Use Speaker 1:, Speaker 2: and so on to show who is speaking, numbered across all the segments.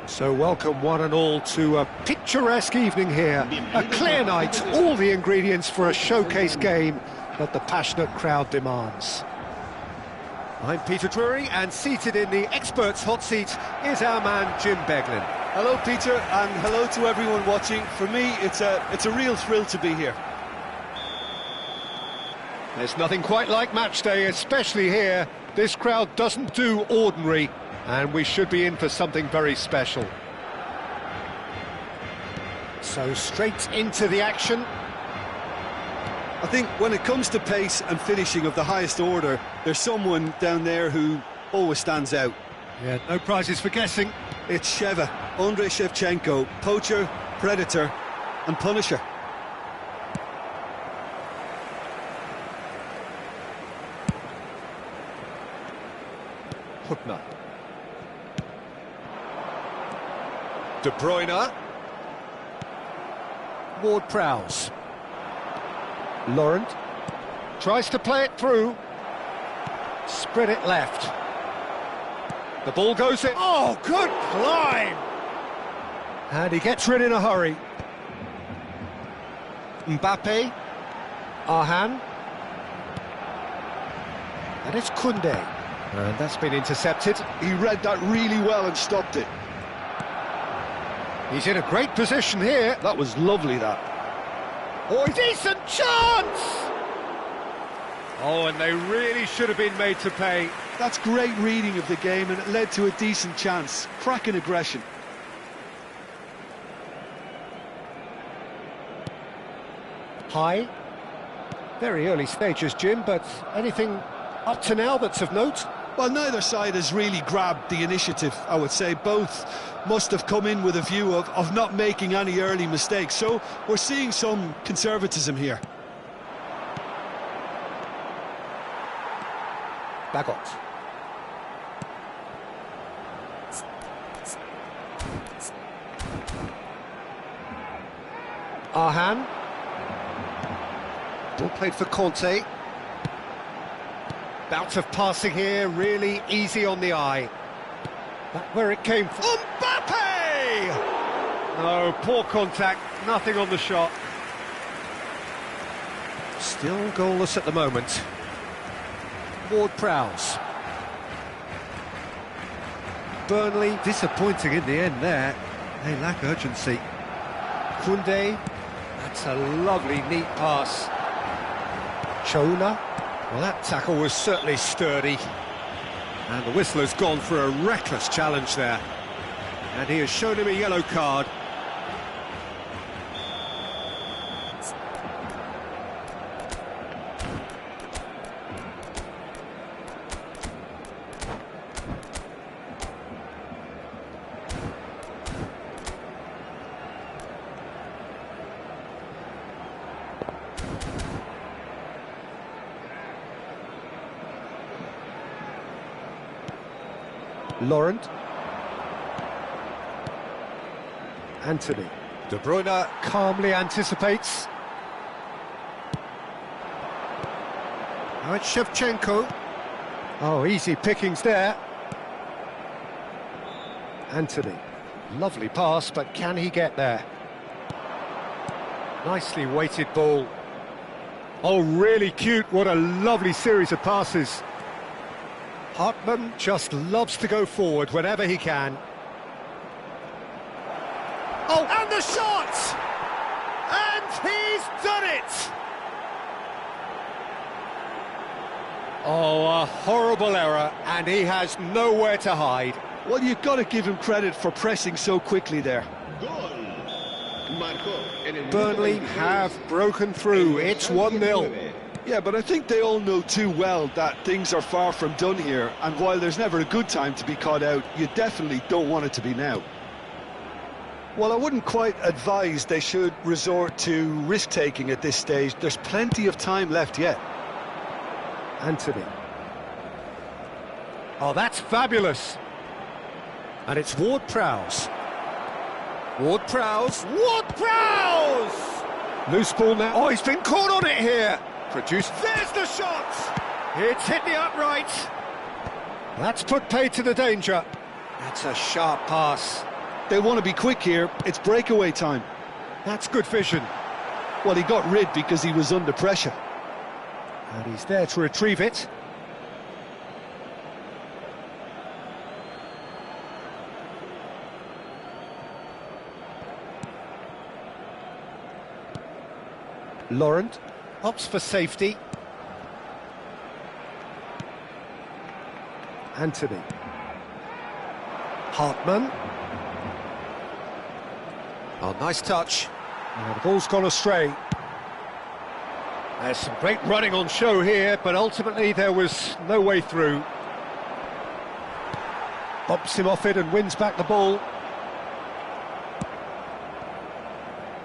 Speaker 1: So welcome one and all to a picturesque evening here. A clear night, all the ingredients for a showcase game that the passionate crowd demands. I'm Peter Drury, and seated in the experts' hot seat is our man Jim Beglin.
Speaker 2: Hello Peter, and hello to everyone watching. For me, it's a real thrill to be here.
Speaker 1: There's nothing quite like match day, especially here. This crowd doesn't do ordinary, and we should be in for something very special. So straight into the action.
Speaker 2: I think when it comes to pace and finishing of the highest order, there's someone down there who always stands out.
Speaker 1: Yeah, no prizes for guessing.
Speaker 2: It's Sheva, Andrei Shevchenko, poacher, predator and punisher.
Speaker 1: Hübner. De Bruyne. Ward-Prowse. Laurent tries to play it through. Spread it left. The ball goes in. Oh, good climb! And he gets rid in a hurry. Mbappe. Arhan. And it's Koundé. And that's been intercepted.
Speaker 2: He read that really well and stopped it.
Speaker 1: He's in a great position here.
Speaker 2: That was lovely, that.
Speaker 1: Oh, a decent chance! Oh, and they really should have been made to pay.
Speaker 2: That's great reading of the game, and it led to a decent chance. Cracking aggression.
Speaker 1: High. Very early stages, Jim, but anything up to now that's of note?
Speaker 2: Well, neither side has really grabbed the initiative, I would say. Both must have come in with a view of not making any early mistakes. So we're seeing some conservatism here.
Speaker 1: Bagot. Arhan. Ball played for Conte. Bout of passing here, really easy on the eye. Back where it came from. Mbappe! No, poor contact, nothing on the shot. Still goalless at the moment. Ward-Prowse. Burnley disappointing in the end there. They lack urgency. Koundé. That's a lovely, neat pass. Chona. Well, that tackle was certainly sturdy. And the whistle has gone for a reckless challenge there. And he has shown him a yellow card. Laurent. Anthony. De Bruyne calmly anticipates. Now it's Shevchenko. Oh, easy pickings there. Anthony. Lovely pass, but can he get there? Nicely weighted ball. Oh, really cute. What a lovely series of passes. Hartman just loves to go forward whenever he can. Oh, and the shot! And he's done it! Oh, a horrible error, and he has nowhere to hide.
Speaker 2: Well, you've got to give him credit for pressing so quickly there.
Speaker 1: Burnley have broken through. It's 1-0.
Speaker 2: Yeah, but I think they all know too well that things are far from done here, and while there's never a good time to be caught out, you definitely don't want it to be now. Well, I wouldn't quite advise they should resort to risk-taking at this stage. There's plenty of time left yet.
Speaker 1: Anthony. Oh, that's fabulous. And it's Ward-Prowse. Ward-Prowse. Ward-Prowse! Loose ball now. Oh, he's been caught on it here. Produced. There's the shot! It's hit the upright. That's put paid to the danger. That's a sharp pass.
Speaker 2: They want to be quick here. It's breakaway time.
Speaker 1: That's good vision.
Speaker 2: Well, he got rid because he was under pressure.
Speaker 1: And he's there to retrieve it. Laurent opts for safety. Anthony. Hartman. Oh, nice touch. Oh, the ball's gone astray. There's some great running on show here, but ultimately there was no way through. Bumps him off it and wins back the ball.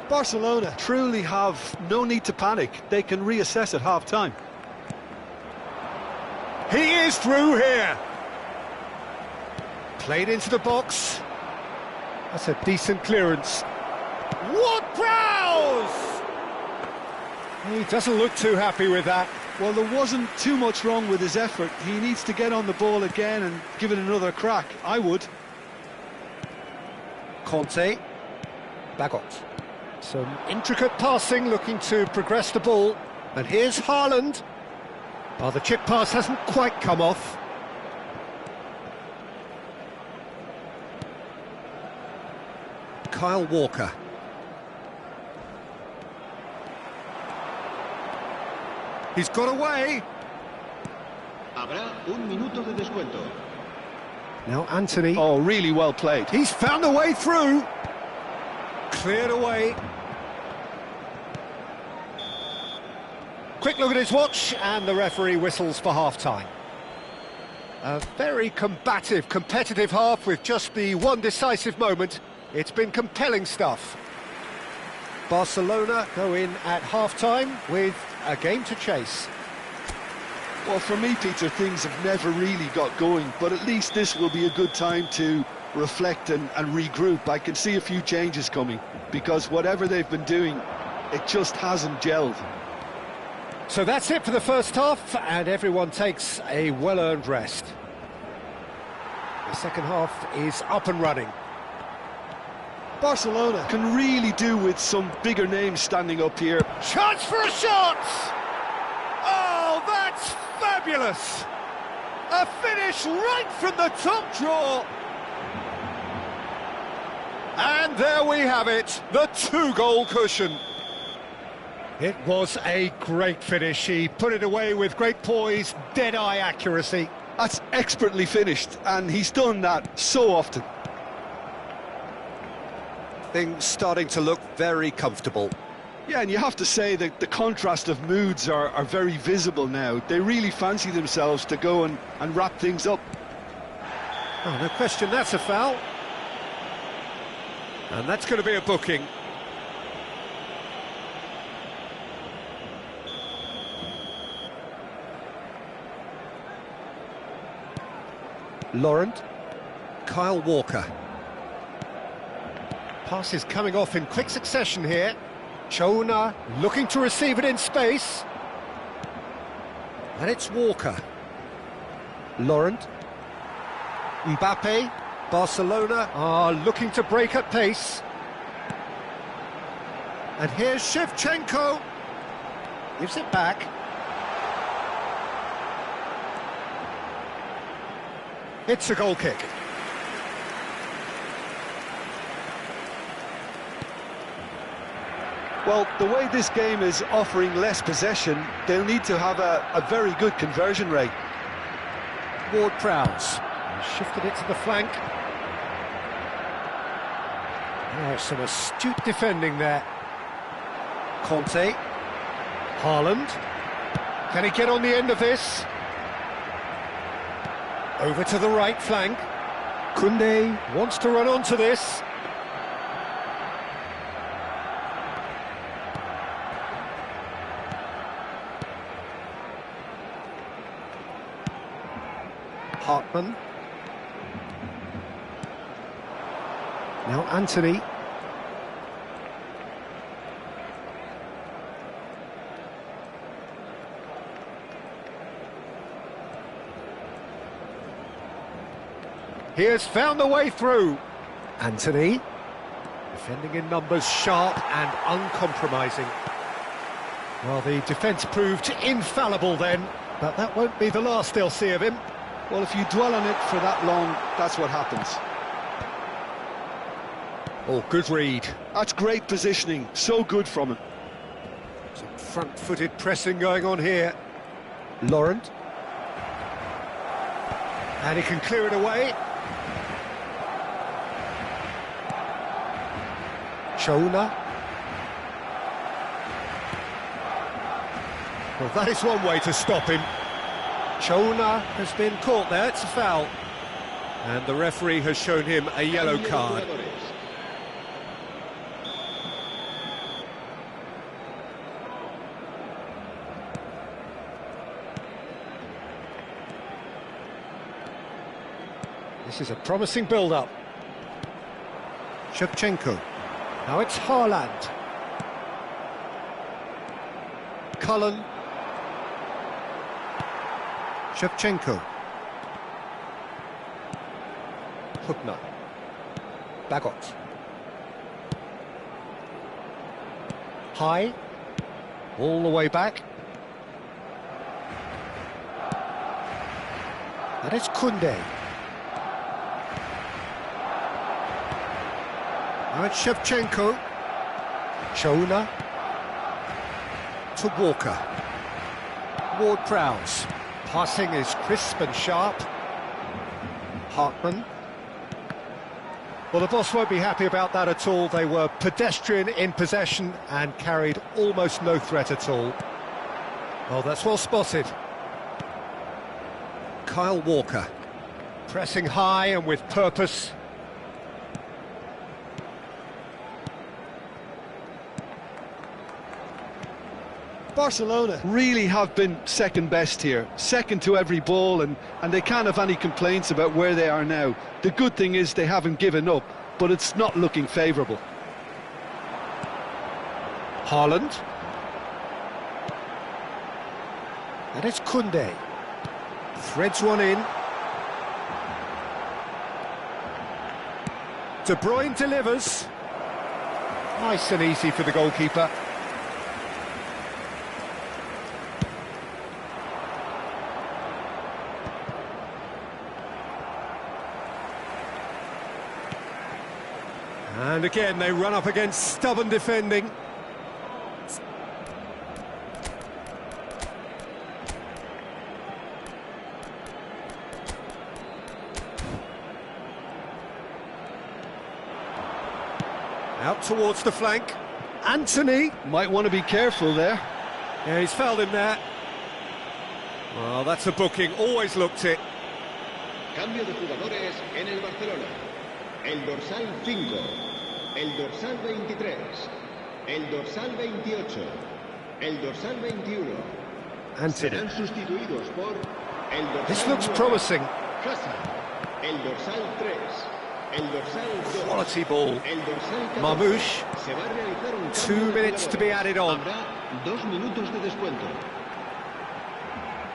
Speaker 2: Barcelona truly have no need to panic. They can reassess at half-time.
Speaker 1: He is through here. Played into the box. That's a decent clearance. Ward-Prowse! He doesn't look too happy with that.
Speaker 2: Well, there wasn't too much wrong with his effort. He needs to get on the ball again and give it another crack. I would.
Speaker 1: Conte. Bagot. Some intricate passing, looking to progress the ball. And here's Haaland. Oh, the chip pass hasn't quite come off. Kyle Walker. He's got away.
Speaker 3: Habrá un minuto de descuento.
Speaker 1: Now Anthony.
Speaker 2: Oh, really well played.
Speaker 1: He's found a way through. Cleared away. Quick look at his watch, and the referee whistles for half-time. A very combative, competitive half with just the one decisive moment. It's been compelling stuff. Barcelona go in at half-time with a game to chase.
Speaker 2: Well, for me, Peter, things have never really got going, but at least this will be a good time to reflect and regroup. I can see a few changes coming, because whatever they've been doing, it just hasn't gelled.
Speaker 1: So that's it for the first half, and everyone takes a well-earned rest. The second half is up and running.
Speaker 2: Barcelona can really do with some bigger names standing up here.
Speaker 1: Chance for a shot! Oh, that's fabulous! A finish right from the top draw. And there we have it, the two-goal cushion. It was a great finish. He put it away with great poise, dead-eye accuracy.
Speaker 2: That's expertly finished, and he's done that so often.
Speaker 1: Things starting to look very comfortable.
Speaker 2: Yeah, and you have to say that the contrast of moods are very visible now. They really fancy themselves to go and wrap things up.
Speaker 1: Oh, no question, that's a foul. And that's going to be a booking. Laurent, Kyle Walker. Pass is coming off in quick succession here. Chona looking to receive it in space. And it's Walker. Laurent. Mbappe. Barcelona are looking to break at pace. And here's Shevchenko. Gives it back. It's a goal kick.
Speaker 2: Well, the way this game is offering less possession, they'll need to have a very good conversion rate.
Speaker 1: Ward-Prowse shifted it to the flank. Oh, some astute defending there. Conte. Haaland. Can he get on the end of this? Over to the right flank. Koundé wants to run onto this. Hartman. Now Anthony. He has found the way through. Anthony. Defending in numbers, sharp and uncompromising. Well, the defence proved infallible then, but that won't be the last they'll see of him.
Speaker 2: Well, if you dwell on it for that long, that's what happens.
Speaker 1: Oh, good read.
Speaker 2: That's great positioning, so good from him.
Speaker 1: Some front-footed pressing going on here. Laurent. And he can clear it away. Chona. Well, that is one way to stop him. Chona has been caught there, it's a foul. And the referee has shown him a yellow card. This is a promising build-up. Shevchenko. Now it's Haaland. Cullen. Shevchenko. Hübner. Bagot. High. All the way back. And it's Koundé. Now it's Shevchenko. Chona. To Walker. Ward-Prowse. Passing is crisp and sharp. Hartman. Well, the boss won't be happy about that at all. They were pedestrian in possession and carried almost no threat at all. Oh, that's well spotted. Kyle Walker. Pressing high and with purpose.
Speaker 2: Barcelona really have been second best here, second to every ball, and they can't have any complaints about where they are now. The good thing is they haven't given up, but it's not looking favourable.
Speaker 1: Haaland. And it's Koundé. Threads one in. De Bruyne delivers. Nice and easy for the goalkeeper. And again, they run up against stubborn defending. Out towards the flank. Anthony.
Speaker 2: Might want to be careful there.
Speaker 1: Yeah, he's fouled him there. Well, that's a booking. Always looked it.
Speaker 3: Cambio de jugadores en el Barcelona. El dorsal 5, el dorsal 23, el dorsal 28, el dorsal 21.
Speaker 1: Anthony.
Speaker 3: Serán sustituidos por el dorsal
Speaker 1: This looks
Speaker 3: 9,
Speaker 1: promising.
Speaker 3: Hazard, el dorsal 3, el dorsal 2,
Speaker 1: Quality ball.
Speaker 3: el dorsal 14.
Speaker 1: Marmouche.
Speaker 3: Se va a realizar un
Speaker 1: 2
Speaker 3: cambio de
Speaker 1: minutes to be
Speaker 3: jugadores.
Speaker 1: added on.
Speaker 3: Habrá 2 minutos de descuento.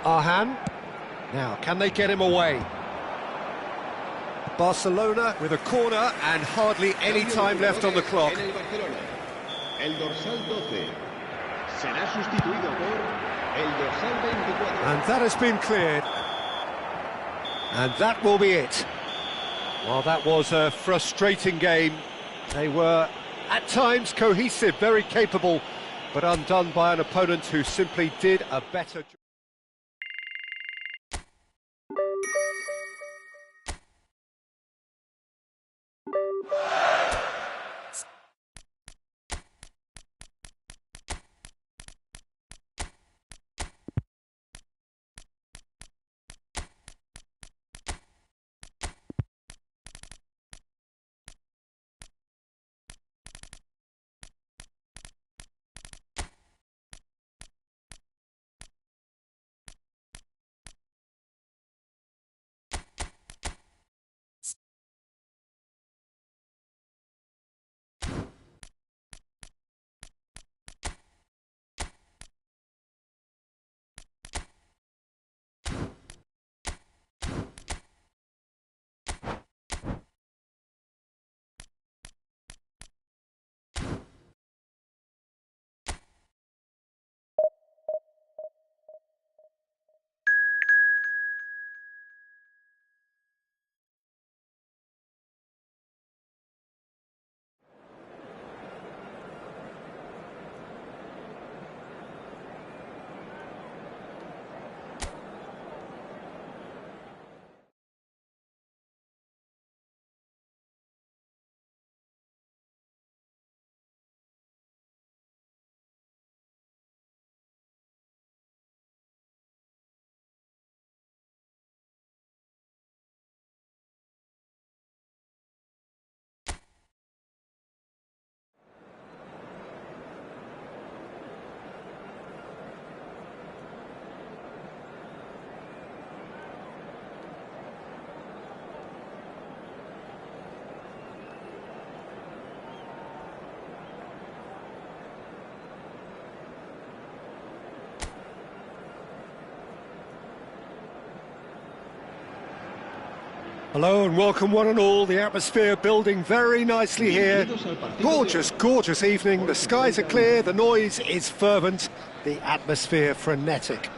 Speaker 1: Arhan. Now, can they get him away? Barcelona with a corner and hardly any time left on the clock.
Speaker 3: En el Barcelona, el dorsal 12 será sustituido por el dorsal 24.
Speaker 1: And that has been cleared. And that will be it. Well, that was a frustrating game. They were, at times, cohesive, very capable, but undone by an opponent who simply did a better job. Hello and welcome one and all. The atmosphere building very nicely here. Gorgeous, gorgeous evening. The skies are clear, the noise is fervent, the atmosphere frenetic.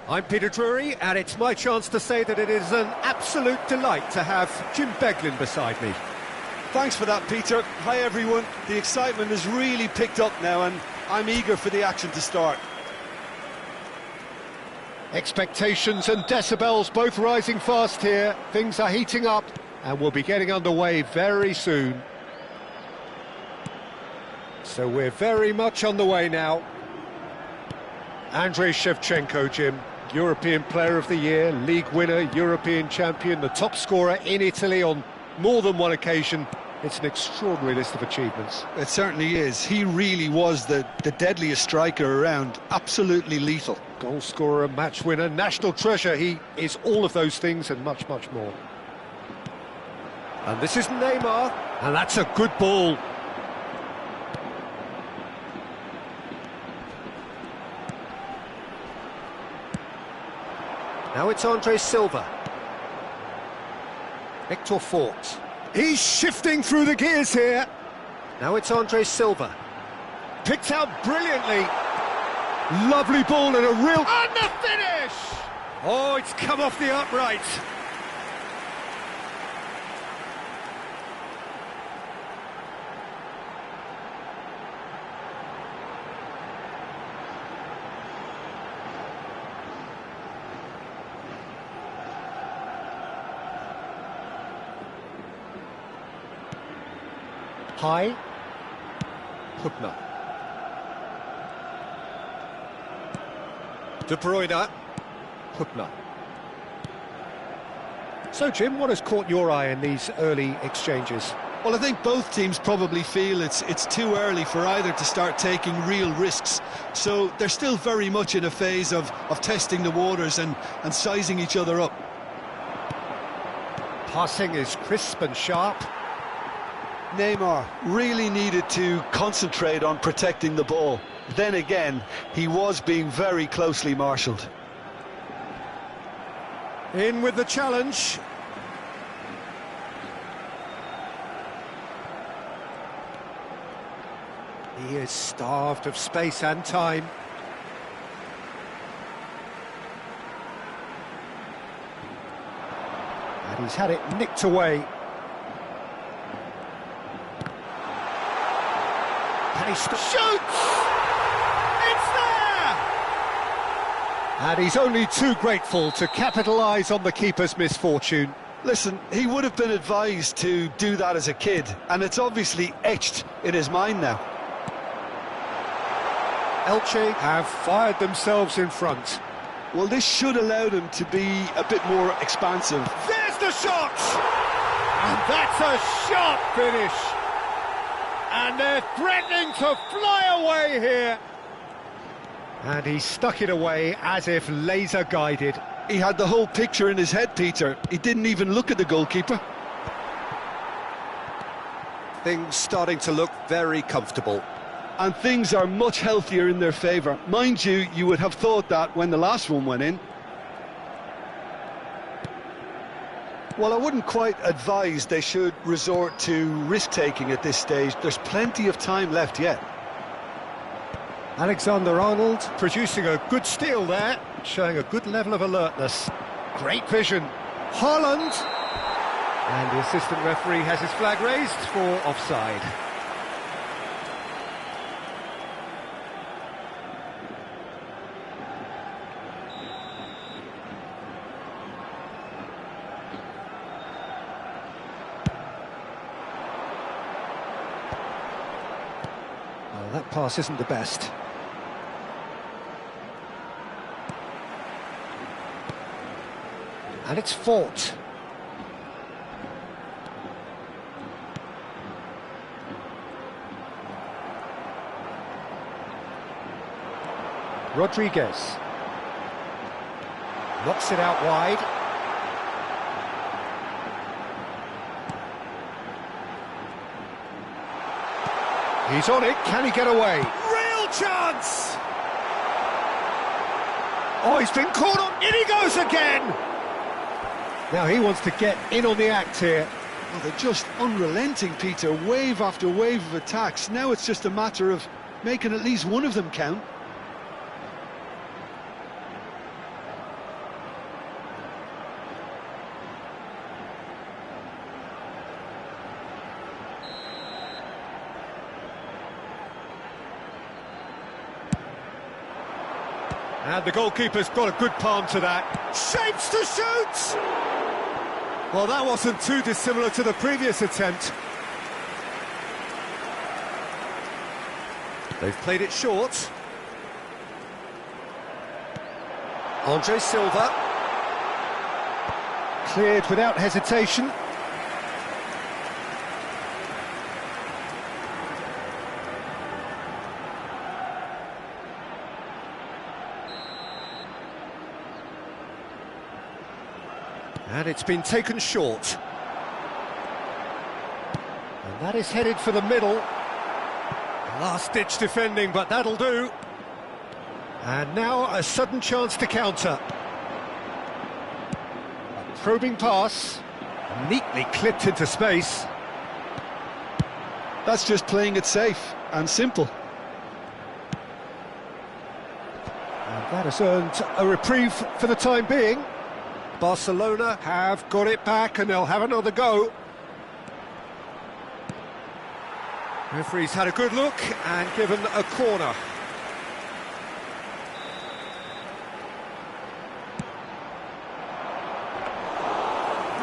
Speaker 1: I'm Peter Drury, and it's my chance to say that it is an absolute delight to have Jim Beglin beside me.
Speaker 2: Thanks for that, Peter. Hi, everyone. The excitement has really picked up now, and I'm eager for the action to start.
Speaker 1: Expectations and decibels both rising fast here. Things are heating up and we'll be getting underway very soon. So we're very much on the way now. Andrei Shevchenko, Jim, European Player of the Year, League winner, European champion, the top scorer in Italy on more than one occasion. It's an extraordinary list of achievements.
Speaker 2: It certainly is. He really was the deadliest striker around. Absolutely lethal.
Speaker 1: Goal scorer, match winner, national treasure. He is all of those things and much, much more. And this is Neymar, and that's a good ball. Now it's Andre Silva. Victor Fort. He's shifting through the gears here. Now it's Andre Silva. Picked out brilliantly. Lovely ball and a real... And the finish! Oh, it's come off the upright. High. Hübner. De Bruyne. Hübner. So, Jim, what has caught your eye in these early exchanges?
Speaker 2: Well, I think both teams probably feel it's too early for either to start taking real risks. So they're still very much in a phase of testing the waters and sizing each other up.
Speaker 1: Passing is crisp and sharp.
Speaker 2: Neymar really needed to concentrate on protecting the ball. Then again, he was being very closely marshalled.
Speaker 1: In with the challenge. He is starved of space and time. And he's had it nicked away. And he shoots! It's there! And he's only too grateful to capitalise on the keeper's misfortune.
Speaker 2: Listen, he would have been advised to do that as a kid, and it's obviously etched in his mind now.
Speaker 1: Elche have fired themselves in front.
Speaker 2: Well, this should allow them to be a bit more expansive.
Speaker 1: There's the shot! And that's a sharp finish! And they're threatening to fly away here. And he stuck it away as if laser-guided.
Speaker 2: He had the whole picture in his head, Peter. He didn't even look at the goalkeeper.
Speaker 1: Things starting to look very comfortable.
Speaker 2: And things are much healthier in their favour. Mind you, you would have thought that when the last one went in. Well, I wouldn't quite advise they should resort to risk-taking at this stage. There's plenty of time left yet.
Speaker 1: Alexander-Arnold producing a good steal there, showing a good level of alertness. Great vision. Haaland! And the assistant referee has his flag raised for offside. Well, that pass isn't the best. And it's Fort. Rodriguez. Knocks it out wide. He's on it, can he get away? Real chance! Oh, he's been caught on, in he goes again! Now he wants to get in on the act here.
Speaker 2: Well, they're just unrelenting, Peter, wave after wave of attacks. Now it's just a matter of making at least one of them count.
Speaker 1: And the goalkeeper's got a good palm to that. Shapes to shoot! Well, that wasn't too dissimilar to the previous attempt. They've played it short. Andre Silva. Cleared without hesitation. And it's been taken short. And that is headed for the middle. Last-ditch defending, but that'll do. And now a sudden chance to counter. probing pass, neatly clipped into space.
Speaker 2: That's just playing it safe and simple.
Speaker 1: And that has earned a reprieve for the time being. Barcelona have got it back and they'll have another go. Referee's had a good look and given a corner.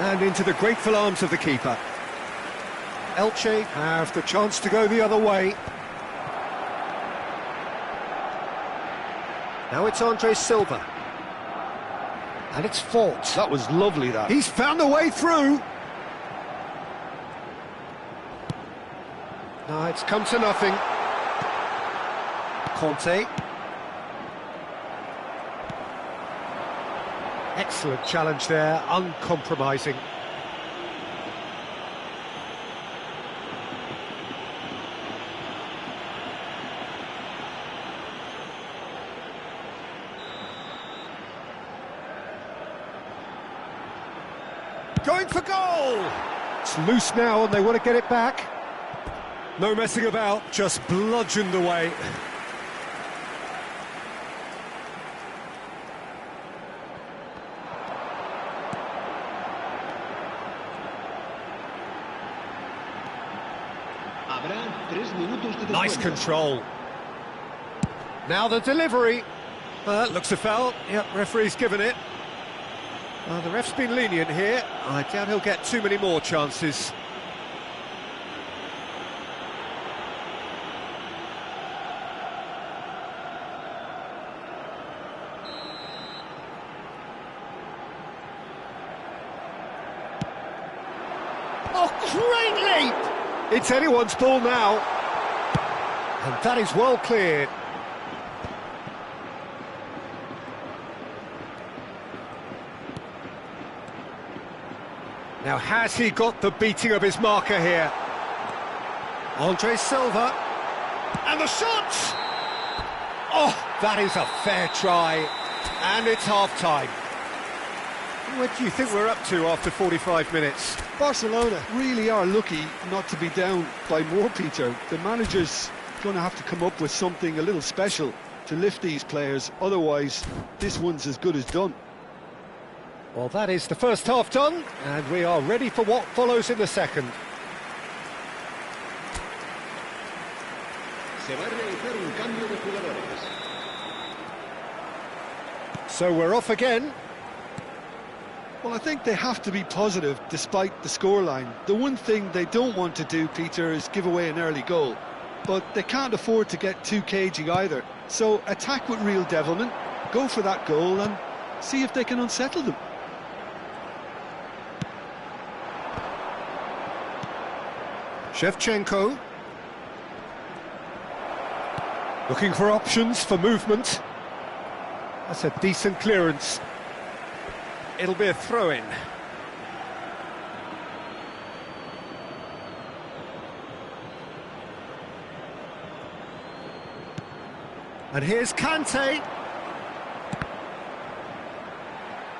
Speaker 1: And into the grateful arms of the keeper. Elche have the chance to go the other way. Now it's Andre Silva. And it's Fort.
Speaker 2: That was lovely, that.
Speaker 1: He's found a way through. No, it's come to nothing. Conte. Excellent challenge there, uncompromising. Going for goal! It's loose now and they want to get it back. No messing about, just bludgeoned away. Nice control. Now the delivery. Looks a foul. Yep, referee's given it. The ref's been lenient here. I doubt he'll get too many more chances. Oh, great leap! It's anyone's ball now. And that is well cleared. Now, has he got the beating of his marker here? Andre Silva. And the shot! Oh, that is a fair try. And it's half-time. What do you think we're up to after 45 minutes?
Speaker 2: Barcelona really are lucky not to be down by more, Peter. The manager's going to have to come up with something a little special to lift these players. Otherwise, this one's as good as done.
Speaker 1: Well, that is the first half done, and we are ready for what follows in the second. So we're off again.
Speaker 2: Well, I think they have to be positive despite the scoreline. The one thing they don't want to do, Peter, is give away an early goal. But they can't afford to get too cagey either. So attack with real devilment, go for that goal and see if they can unsettle them.
Speaker 1: Shevchenko. Looking for options for movement. That's a decent clearance. It'll be a throw-in. And here's Kante.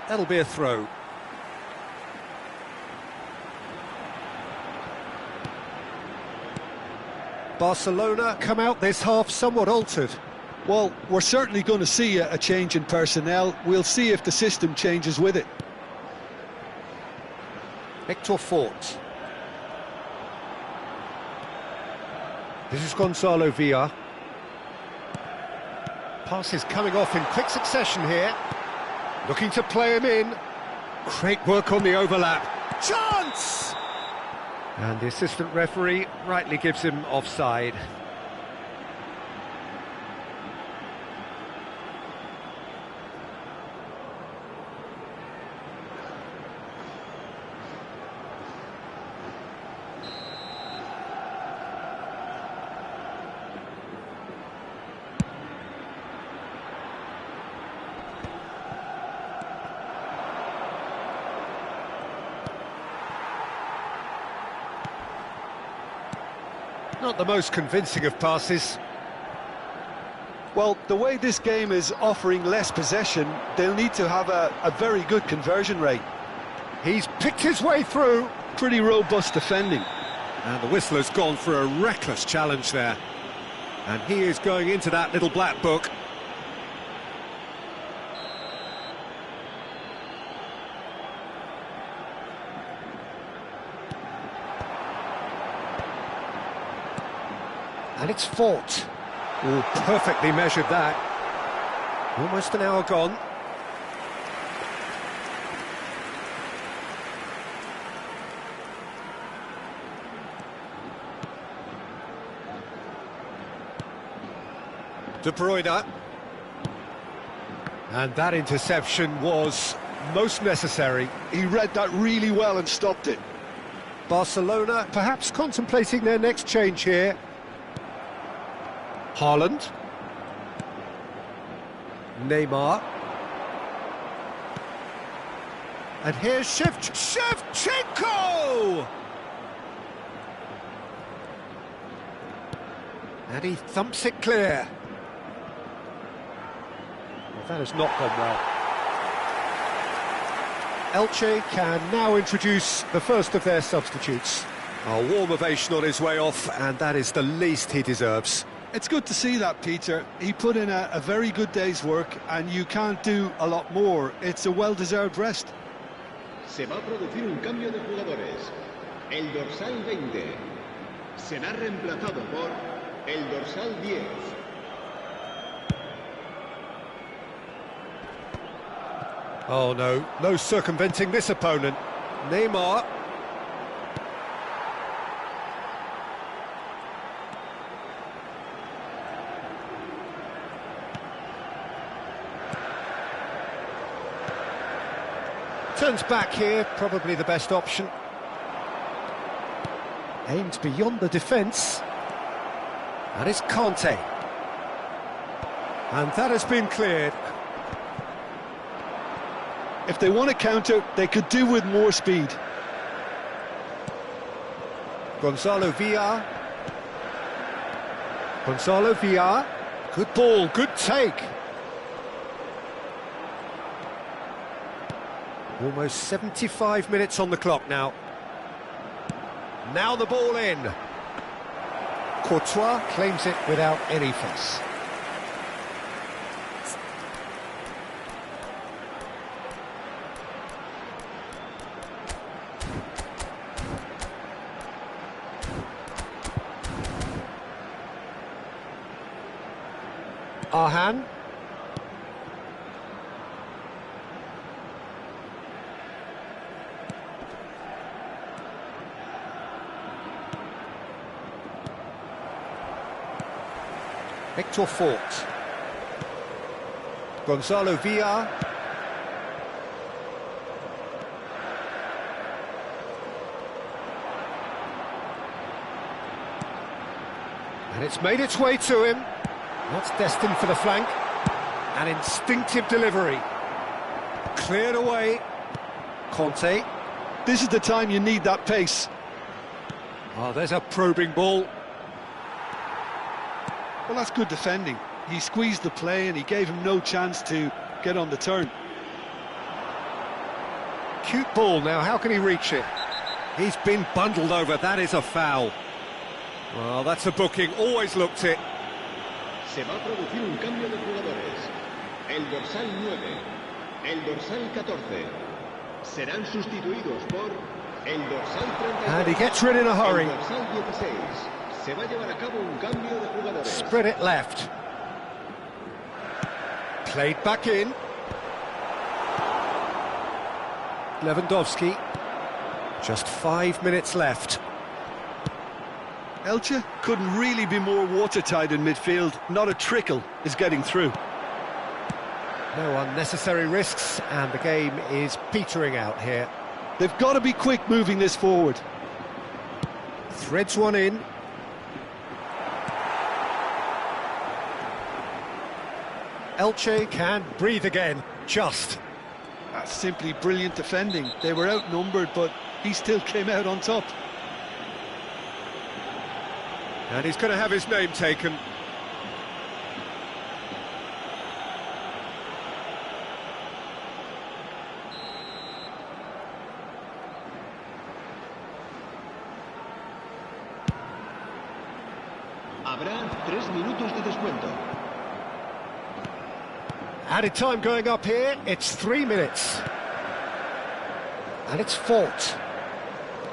Speaker 1: That'll be a throw. Barcelona come out this half somewhat altered.
Speaker 2: Well, we're certainly going to see a change in personnel. We'll see if the system changes with it.
Speaker 1: Hector Fort. This is Gonzalo Villa. Pass is coming off in quick succession here. Looking to play him in. Great work on the overlap. Chance! And the assistant referee rightly gives him offside. Not the most convincing of passes.
Speaker 2: Well, the way this game is offering less possession, they'll need to have a very good conversion rate.
Speaker 1: He's picked his way through.
Speaker 2: Pretty robust defending.
Speaker 1: And the whistle has gone for a reckless challenge there. And he is going into that little black book. And it's fought. Oh, perfectly measured that. Almost an hour gone. De Bruyne. And that interception was most necessary.
Speaker 2: He read that really well and stopped it.
Speaker 1: Barcelona perhaps contemplating their next change here. Haaland. Neymar. And here's Shevchenko! And he thumps it clear. Well, that has not gone well. Elche can now introduce the first of their substitutes. A warm ovation on his way off, and that is the least he deserves.
Speaker 2: It's good to see that, Peter. He put in a very good day's work, and you can't do a lot more. It's a well-deserved rest.
Speaker 3: Se va a producir un cambio de jugadores. El dorsal 20 será reemplazado por el dorsal 10.
Speaker 1: Oh no, no circumventing this opponent. Neymar. Turns back here, probably the best option. Aimed beyond the defence. And it's Conte. And that has been cleared.
Speaker 2: If they want to counter, they could do with more speed.
Speaker 1: Gonzalo Villar. Gonzalo Villar. Good ball, good take. Almost 75 minutes on the clock now. Now the ball in. Courtois claims it without any fuss. Arhan. Victor Fort. Gonzalo Villar. And it's made its way to him. That's destined for the flank. An instinctive delivery. Cleared away. Conte.
Speaker 2: This is the time you need that pace.
Speaker 1: Oh, there's a probing ball.
Speaker 2: Well, that's good defending. He squeezed the play and he gave him no chance to get on the turn.
Speaker 1: Cute ball now, how can he reach it? He's been bundled over, that is a foul. Well, that's a booking, always looked it.
Speaker 3: Se va a producir un cambio de jugadores. El dorsal 9, el dorsal 14 serán sustituidos por el dorsal 32.
Speaker 1: And he gets rid in a hurry.
Speaker 3: El dorsal 16. Se va a llevar a cabo un cambio de jugadores.
Speaker 1: Spread it left. Played back in. Lewandowski. Just 5 minutes left.
Speaker 2: Elche couldn't really be more watertight in midfield. Not a trickle is getting through.
Speaker 1: No unnecessary risks, and the game is petering out here.
Speaker 2: They've got to be quick moving this forward.
Speaker 1: Threads one in. Elche can breathe again, just.
Speaker 2: That's simply brilliant defending. They were outnumbered, but he still came out on top.
Speaker 1: And he's going to have his name taken.
Speaker 3: Habrá 3 minutos de descuento.
Speaker 1: Added time going up here, it's 3 minutes. And it's Fort.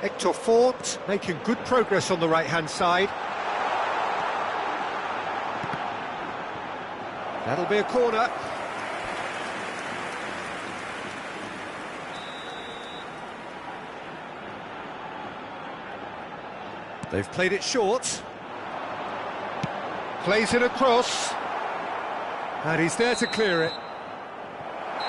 Speaker 1: Hector Fort making good progress on the right-hand side. That'll be a corner. They've played it short. Plays it across. And he's there to clear it.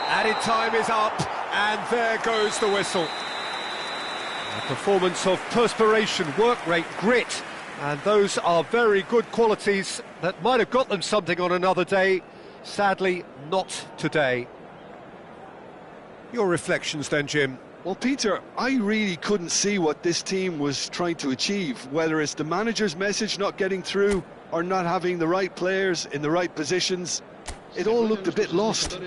Speaker 1: Added time is up, and there goes the whistle. A performance of perspiration, work rate, grit, and those are very good qualities that might have got them something on another day. Sadly, not today. Your reflections then, Jim?
Speaker 2: Well, Peter, I really couldn't see what this team was trying to achieve, whether it's the manager's message not getting through or not having the right players in the right positions. It all looked a bit lost.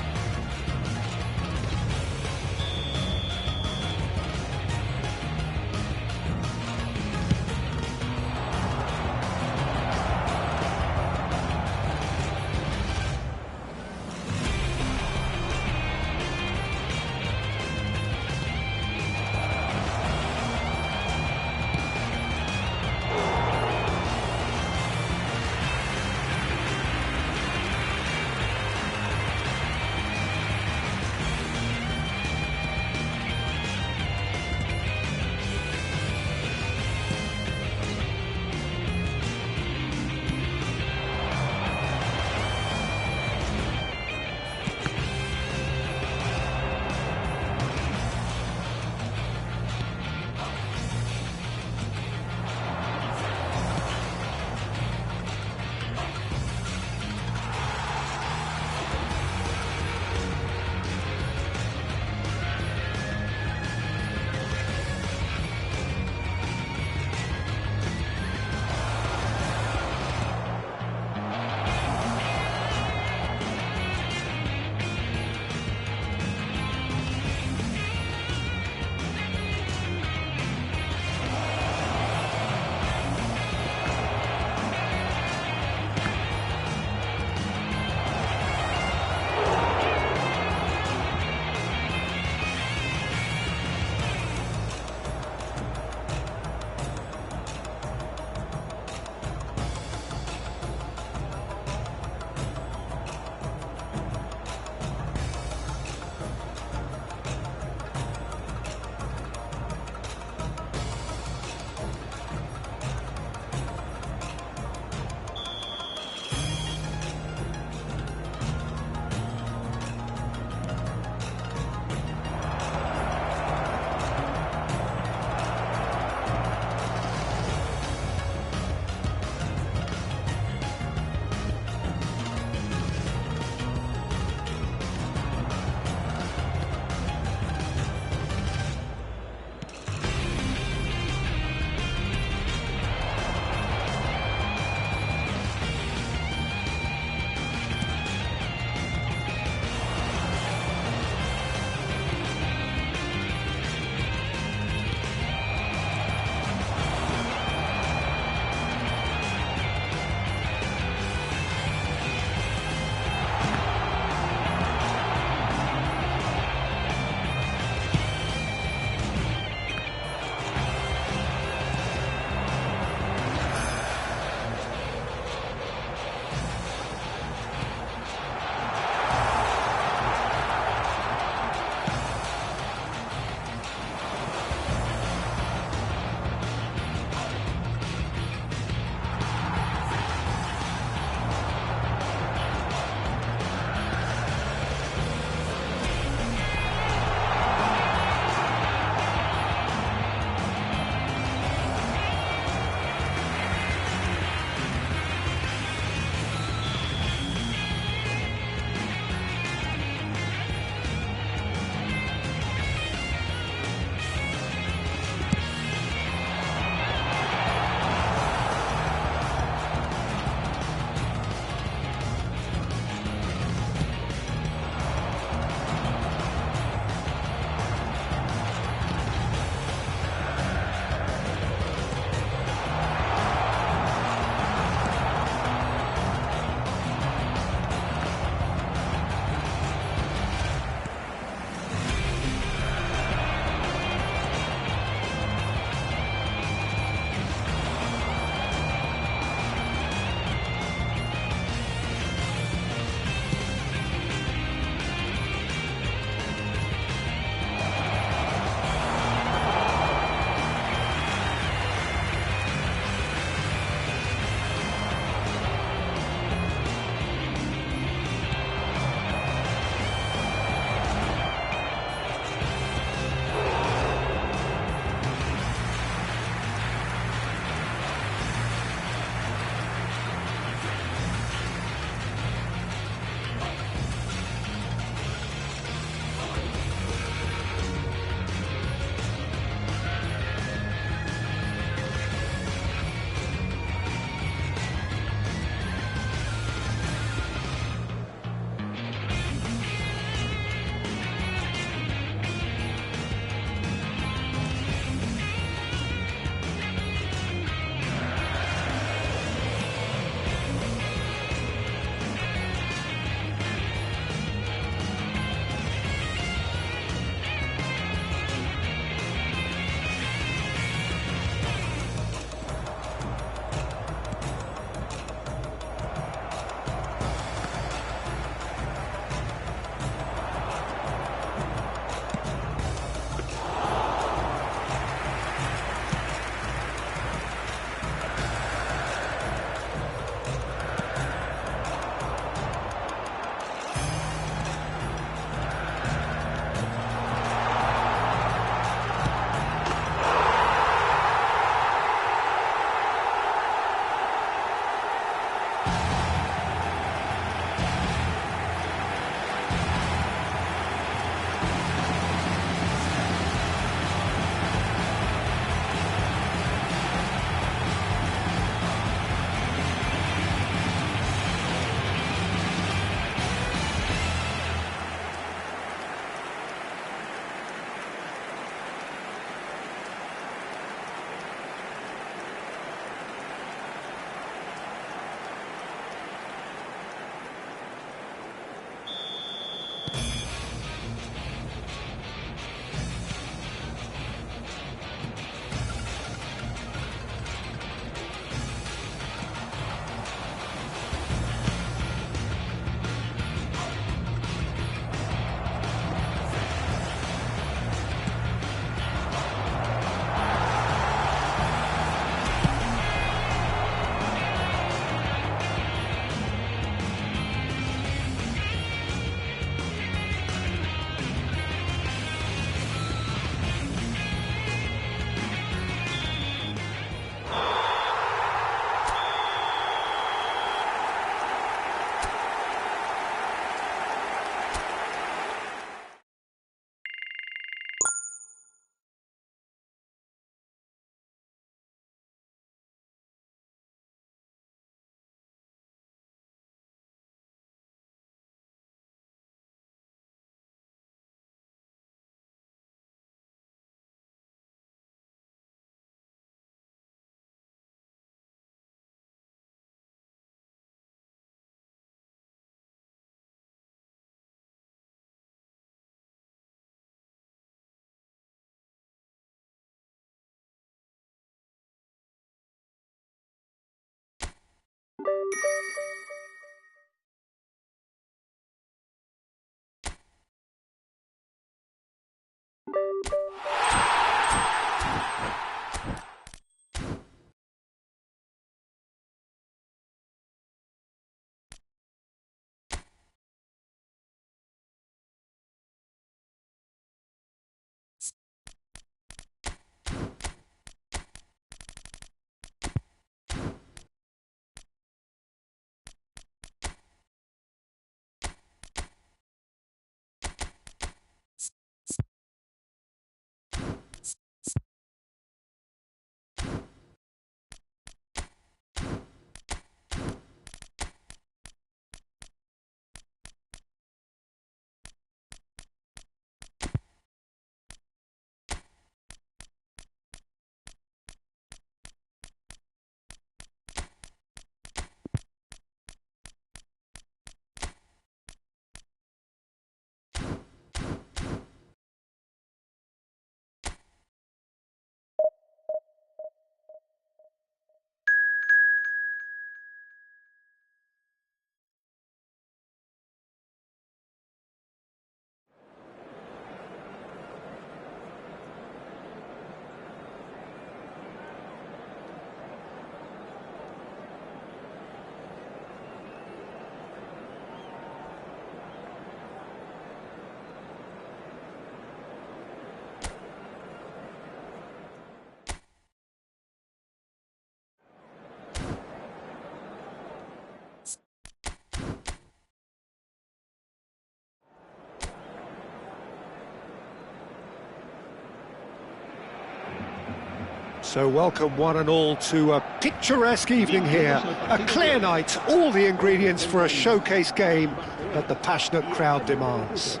Speaker 1: So welcome one and all to a picturesque evening here. A clear night, all the ingredients for a showcase game that the passionate crowd demands.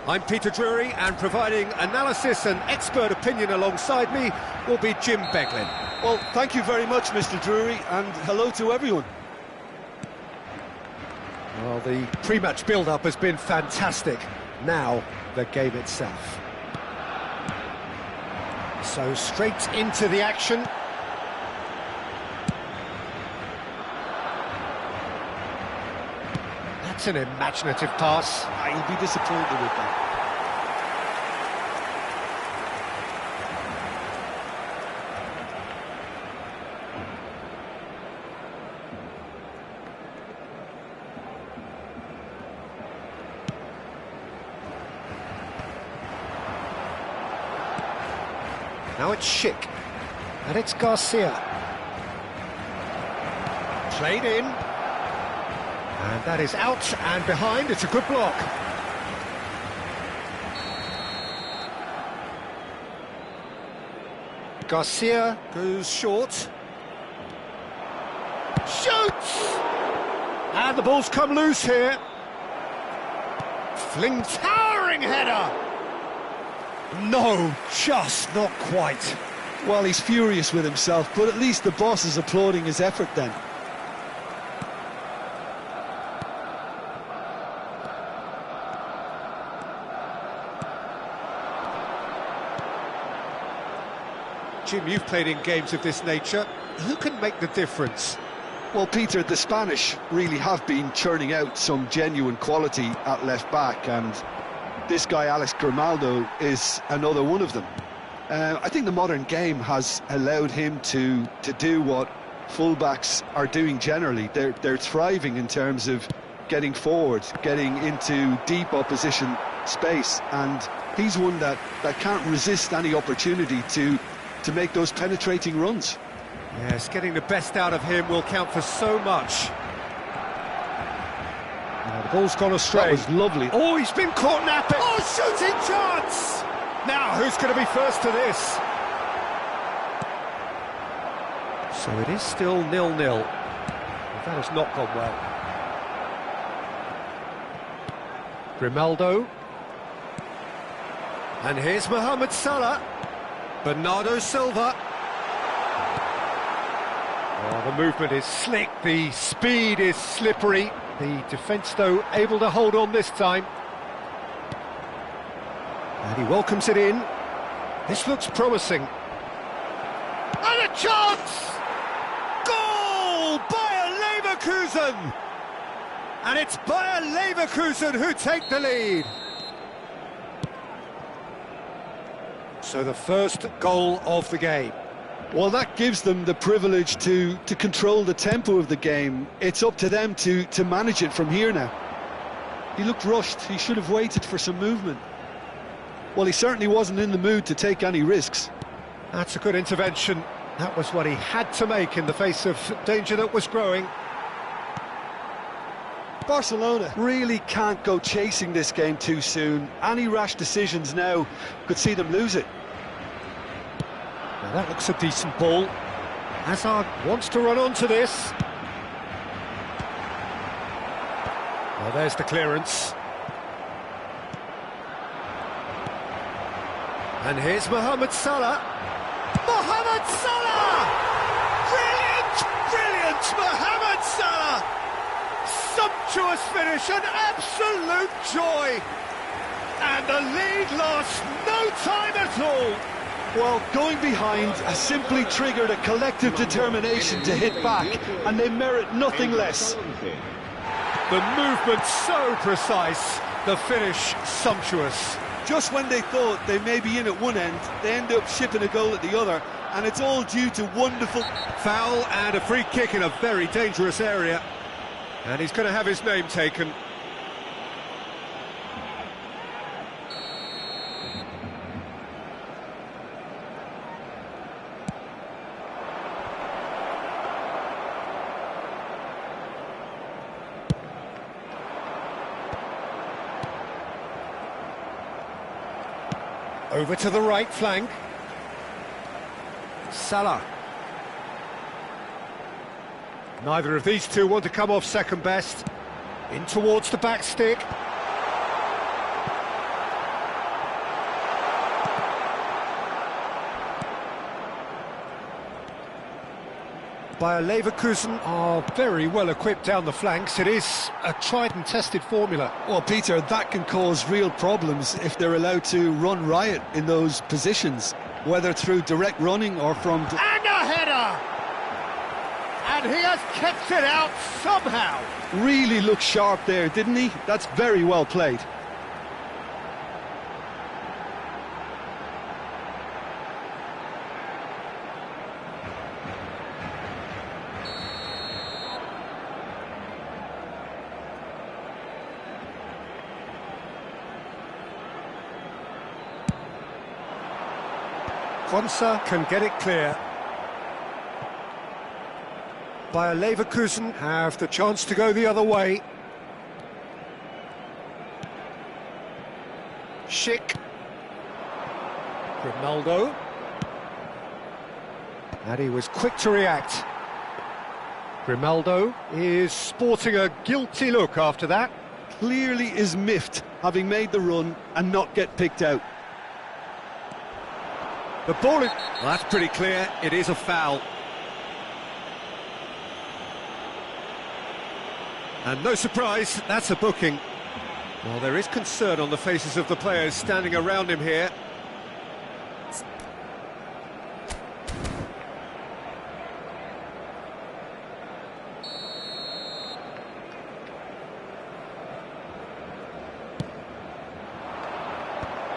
Speaker 1: I'm Peter Drury, and providing analysis and expert opinion alongside me will be Jim Beglin.
Speaker 2: Well, thank you very much, Mr. Drury, and hello to everyone.
Speaker 1: Well, the pre-match build-up has been fantastic. Now, the game itself. So straight into the action. That's an imaginative pass.
Speaker 2: He'll be disappointed with that.
Speaker 1: Now it's Schick, and it's Garcia. Played in, and that is out and behind. It's a good block. Garcia goes short. Shoots! And the ball's come loose here. Flings towering header. No, just not quite.
Speaker 2: Well, he's furious with himself, but at least the boss is applauding his effort then.
Speaker 1: Jim, you've played in games of this nature. Who can make the difference?
Speaker 2: Well, Peter, the Spanish really have been churning out some genuine quality at left-back, and this guy, Alex Grimaldo, is another one of them. I think the modern game has allowed him to do what fullbacks are doing generally. They're thriving in terms of getting forward, getting into deep opposition space, and he's one that can't resist any opportunity to make those penetrating runs.
Speaker 1: Yes, getting the best out of him will count for so much. The ball's gone astray.
Speaker 2: That was lovely.
Speaker 1: Oh, he's been caught napping. Oh, shooting chance! Now, who's going to be first to this? So it is still 0-0. That has not gone well. Grimaldo. And here's Mohamed Salah. Bernardo Silva. Oh, the movement is slick, the speed is slippery. The defence, though, able to hold on this time. And he welcomes it in. This looks promising. And a chance! Goal! Bayer Leverkusen! And it's Bayer Leverkusen who take the lead. So the first goal of the game.
Speaker 2: Well, that gives them the privilege to control the tempo of the game. It's up to them to manage it from here now. He looked rushed. He should have waited for some movement. Well, he certainly wasn't in the mood to take any risks.
Speaker 1: That's a good intervention. That was what he had to make in the face of danger that was growing.
Speaker 2: Barcelona really can't go chasing this game too soon. Any rash decisions now could see them lose it.
Speaker 1: Now that looks a decent ball. Hazard wants to run onto this. Well, there's the clearance. And here's Mohamed Salah. Mohamed Salah! Brilliant! Brilliant! Mohamed Salah! Sumptuous finish, an absolute joy! And the lead lasts no time at all.
Speaker 2: Well, going behind has simply triggered a collective determination to hit back, and they merit nothing less.
Speaker 1: The movement so precise, the finish sumptuous.
Speaker 2: Just when they thought they may be in at one end, they end up shipping a goal at the other, and it's all due to wonderful...
Speaker 1: Foul and a free kick in a very dangerous area. And he's going to have his name taken. Over to the right flank. Salah. Neither of these two want to come off second best. In towards the back stick. Bayer Leverkusen are very well equipped down the flanks. It is a tried and tested formula.
Speaker 2: Well, Peter, that can cause real problems if they're allowed to run riot in those positions, whether through direct running or from...
Speaker 1: And a header! And he has kept it out somehow.
Speaker 2: Really looked sharp there, didn't he? That's very well played.
Speaker 1: Quansah can get it clear. Bayer Leverkusen have the chance to go the other way. Schick. Grimaldo. And he was quick to react. Grimaldo is sporting a guilty look after that.
Speaker 2: Clearly is miffed, having made the run and not get picked out.
Speaker 1: The ball is... Well, that's pretty clear. It is a foul. And no surprise, that's a booking. Well, there is concern on the faces of the players standing around him here.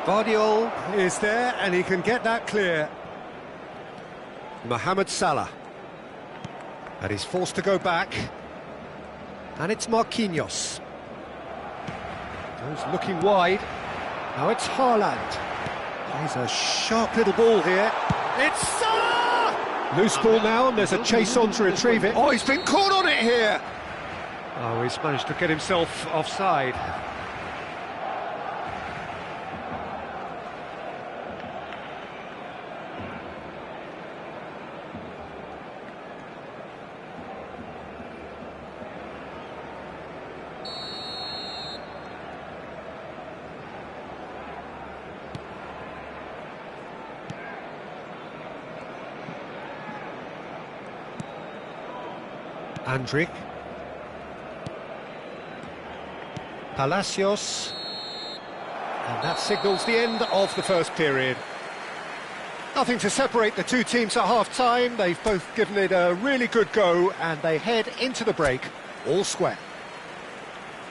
Speaker 1: Guardiola is there, and he can get that clear. Mohamed Salah. And he's forced to go back. And it's Marquinhos. Goes looking wide. Now it's Haaland. Plays a sharp little ball here. It's Salah! Loose ball now, and there's a chase on to retrieve it. Oh, he's been caught on it here! Oh, he's managed to get himself offside. Andrić. Palacios. And that signals the end of the first period. Nothing to separate the two teams at half-time. They've both given it a really good go, and they head into the break all square.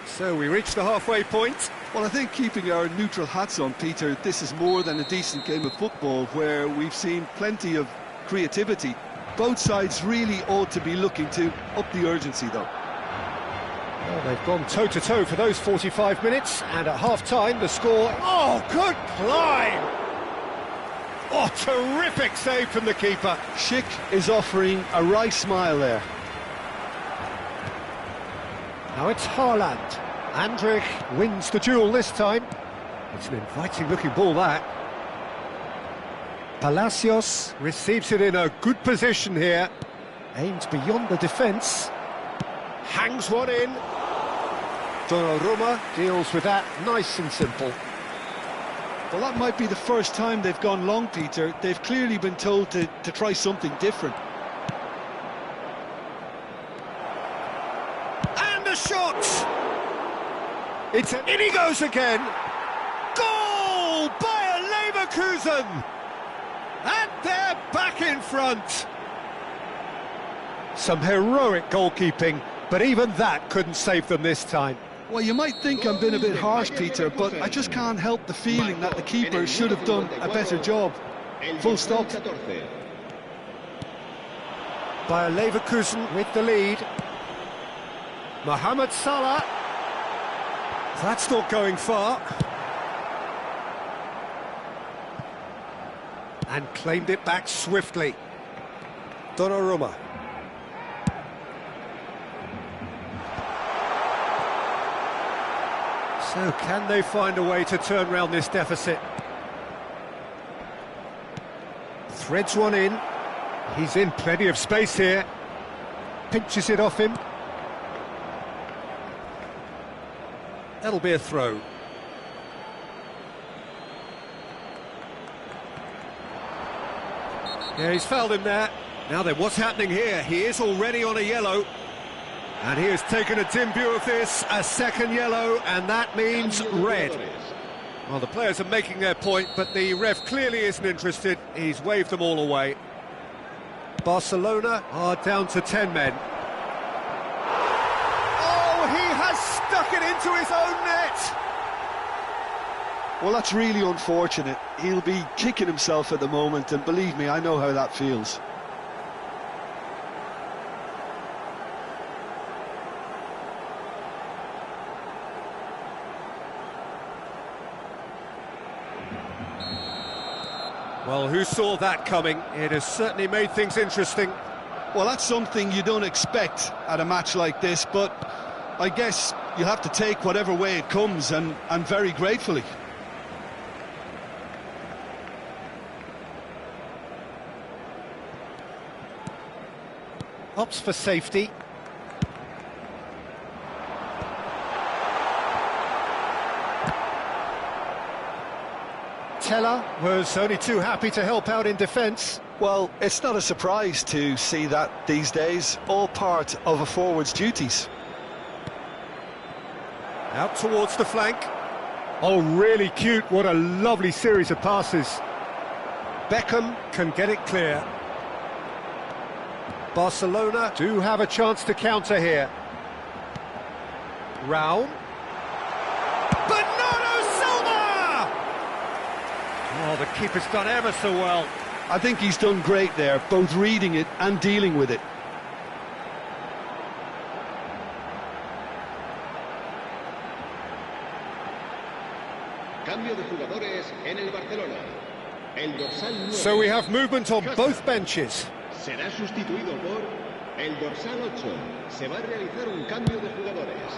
Speaker 1: So we reach the halfway point.
Speaker 2: Well, I think keeping our neutral hats on, Peter, this is more than a decent game of football where we've seen plenty of creativity. Both sides really ought to be looking to up the urgency, though.
Speaker 1: Well, they've gone toe-to-toe for those 45 minutes, and at half-time the score... Oh, good climb! Oh, terrific save from the keeper.
Speaker 2: Schick is offering a wry smile there.
Speaker 1: Now it's Haaland. Andrić wins the duel this time. It's an inviting-looking ball, that. Palacios receives it in a good position here. Aims beyond the defence. Hangs one in. Donnarumma deals with that nice and simple.
Speaker 2: Well, that might be the first time they've gone long, Peter. They've clearly been told to try something different.
Speaker 1: And a shot! In he goes again! Goal! Bayer Leverkusen! And they're back in front! Some heroic goalkeeping, but even that couldn't save them this time.
Speaker 2: Well, you might think I'm being a bit harsh, Peter, but I just can't help the feeling that the keeper should have done a better job. Full stop.
Speaker 1: Bayer Leverkusen with the lead. Mohamed Salah. That's not going far. And claimed it back swiftly. Donnarumma. So can they find a way to turn round this deficit? Threads one in. He's in plenty of space here. Pinches it off him. That'll be a throw. Yeah, he's fouled him there. Now then, what's happening here? He is already on a yellow. And he has taken a dim view of this, a second yellow, and that means red. Well, the players are making their point, but the ref clearly isn't interested. He's waved them all away. Barcelona are down to 10 men. Oh, he has stuck it into his own net!
Speaker 2: Well, that's really unfortunate. He'll be kicking himself at the moment, and believe me, I know how that feels.
Speaker 1: Well, who saw that coming? It has certainly made things interesting.
Speaker 2: Well, that's something you don't expect at a match like this, but I guess you have to take whatever way it comes, and very gratefully.
Speaker 1: Opts for safety. Teller was only too happy to help out in defence.
Speaker 2: Well, it's not a surprise to see that these days, all part of a forward's duties.
Speaker 1: Out towards the flank. Oh, really cute. What a lovely series of passes. Beckham can get it clear. Barcelona do have a chance to counter here. Raul. Oh, the keeper's done ever so well.
Speaker 2: I think he's done great there, both reading it and dealing with it.
Speaker 3: Cambio de jugadores en el Barcelona. El dorsal 9.
Speaker 1: So we have movement on both benches.
Speaker 3: Será sustituido por el dorsal 8. Se va a realizar un cambio de jugadores.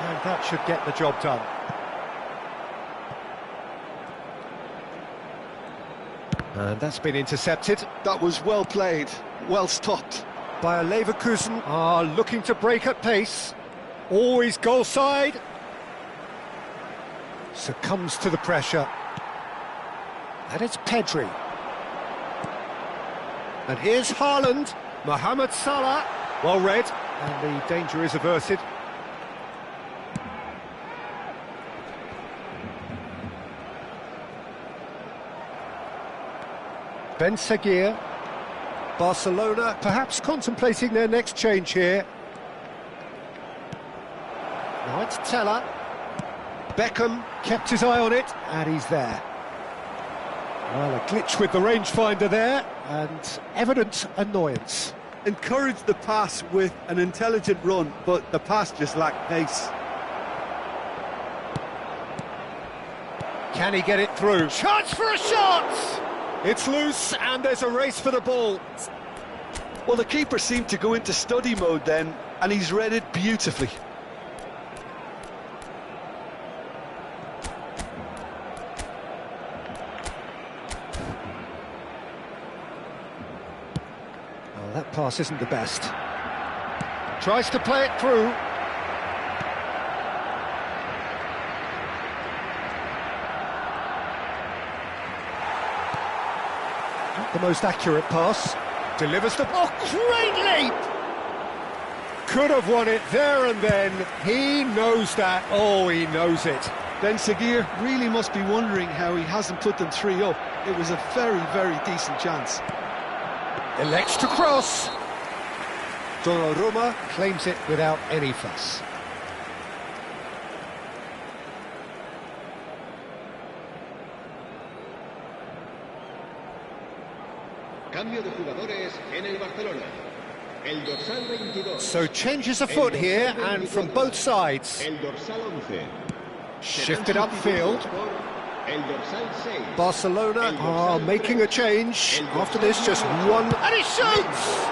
Speaker 1: And that should get the job done. And that's been intercepted.
Speaker 2: That was well played, well stopped.
Speaker 1: Bayer Leverkusen are looking to break at pace. Always goal side. Succumbs to the pressure. And it's Pedri. And here's Haaland. Mohamed Salah. Well read. And the danger is averted. Ben Seguir. Barcelona perhaps contemplating their next change here. Now it's Teller. Beckham kept his eye on it, and he's there. Well, a glitch with the rangefinder there, and evident annoyance.
Speaker 4: Encouraged the pass with an intelligent run, but the pass just lacked pace.
Speaker 1: Can he get it through? Chance for a shot! It's loose, and there's a race for the ball.
Speaker 2: Well, the keeper seemed to go into study mode then, and he's read it beautifully.
Speaker 1: Well, that pass isn't the best. Tries to play it through. Not the most accurate pass. Delivers the... Oh, great leap! Could have won it there and then. He knows that. Oh, he knows it.
Speaker 2: Ben Seguir really must be wondering how he hasn't put them 3 up. It was a very, very decent chance.
Speaker 1: Elects to cross. Donnarumma claims it without any fuss.
Speaker 3: Cambio de jugadores en el Barcelona. El dorsal 22.
Speaker 1: So changes afoot here, and from both sides.
Speaker 3: El dorsal 11.
Speaker 1: Shifted upfield.
Speaker 3: El dorsal 6.
Speaker 1: Barcelona are making a change. After this, just one... And he shoots!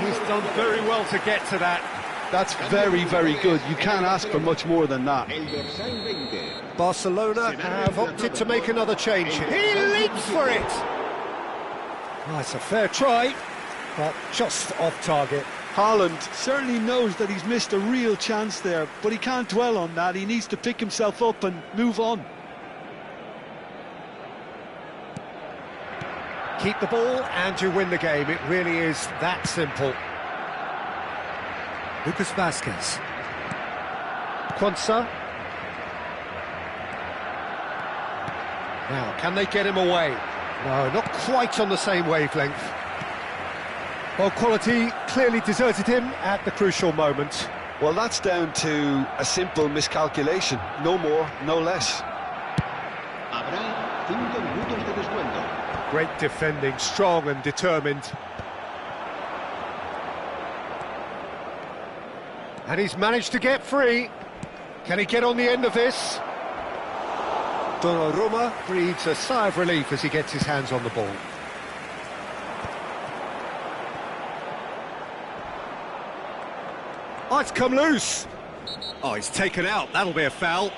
Speaker 1: He's done very well to get to that.
Speaker 2: That's very, very good. You can't ask for much more than that.
Speaker 3: El dorsal 20.
Speaker 1: Barcelona have opted to make another change. He leaps for it! Oh, it's a fair try, but just off target.
Speaker 2: Haaland certainly knows that he's missed a real chance there, but he can't dwell on that. He needs to pick himself up and move on.
Speaker 1: Keep the ball and you win the game. It really is that simple. Lucas Vazquez. Quansah. Now, can they get him away? No, not quite on the same wavelength. Well, quality clearly deserted him at the crucial moment.
Speaker 2: Well, that's down to a simple miscalculation. No more, no less.
Speaker 3: Habrá 5 minutos de descuento.
Speaker 1: Great defending, strong and determined. And he's managed to get free. Can he get on the end of this? Donnarumma breathes a sigh of relief as he gets his hands on the ball. Oh, it's come loose. Oh, he's taken out. That'll be a foul.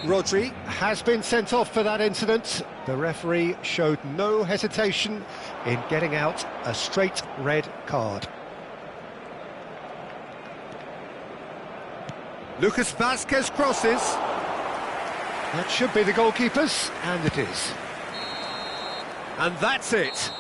Speaker 1: Rodri has been sent off for that incident. The referee showed no hesitation in getting out a straight red card. Lucas Vazquez crosses. That should be the goalkeeper's, and it is. And that's it.